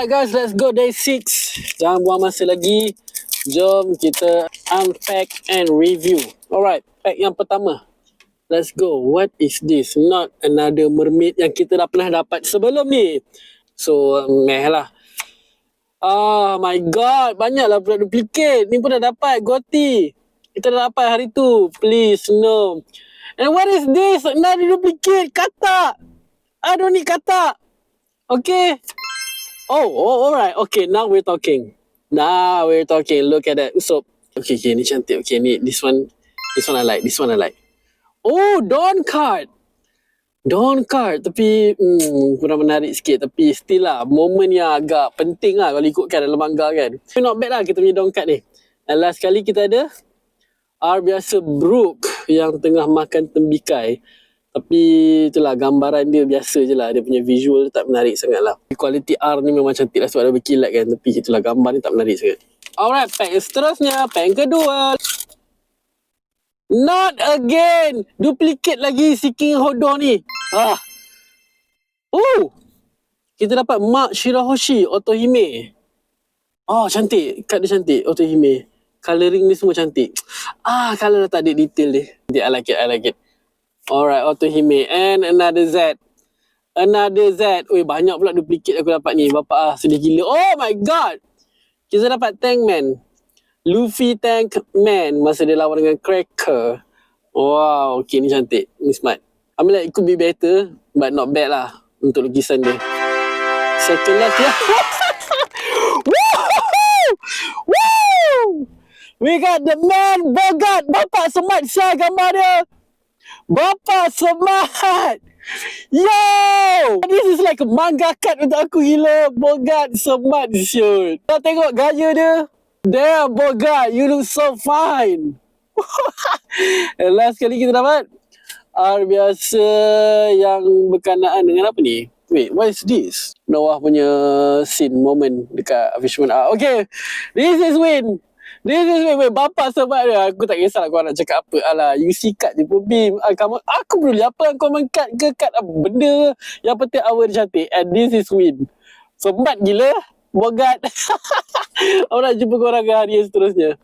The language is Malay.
Alright guys, let's go day 6. Jangan buang masa lagi. Jom kita unpack and review. Alright, pack yang pertama. Let's go. What is this? Not another mermaid yang kita dah pernah dapat sebelum ni. So, meh lah. Oh my god, banyaklah pula duplicate. Ni pun dah dapat, Goti. Kita dah dapat hari tu. Please, no. And what is this? Another duplicate. Kata. I don't need kata. Okay. Oh, alright. Okay, now we're talking. Look at that. So, okay, ni cantik. Okay, ni this one I like. Oh, Dawn card. Tapi kurang menarik sikit. Tapi still lah, moment yang agak penting lah kalau ikutkan dalam manga kan. Not bad lah kita punya Dawn card ni. Dan last kali kita ada R biasa Brook yang tengah makan tembikai. Tapi itulah, gambaran dia biasa je lah. Dia punya visual tak menarik sangat lah. Quality R ni memang cantik lah sebab ada berkilat kan. Tapi itulah, gambar ni tak menarik sangat. Alright, pack seterusnya. Pack yang kedua. Not again. Duplicate lagi si King Hodo ni. Oh, kita dapat Mark Shirahoshi Otohime. Oh, cantik. Kad dia cantik, Otohime. Colouring ni semua cantik. Colour dah tak ada detail dia. I like it. Alright, Otohime. And another Z. Ui, banyak pula duplicate aku dapat ni. Bapak sedih gila. Oh my god. Kita dapat Tank Man. Luffy Tank Man. Masa dia lawan dengan Cracker. Wow, okay, ni cantik. Ni smart. I mean like, it could be better. But not bad lah. Untuk lukisan dia. Second last ya. Woo! We got the man Bogart. Bapak smart siya gambar dia. Bapak semangat. Yo! This is like a manga cut untuk aku gila. Bogart semangat shoot. Kau tengok gaya dia. Damn Bogart, you look so fine. And last kali kita dapat R biasa yang berkenaan dengan apa ni? Wait, what is this? Noah punya scene moment dekat Fishman R. Okay, this is win. Wait, bapak sebab dia. Aku tak kisah kau nak cakap apa. Alah, you sikat je pun, Bim. Aku peduli apa kau mengkat ke kat apa benda. Yang penting awal dia cantik. And this is win. Sempat gila. Bogat. Aku nak jumpa korang ke hari yang seterusnya.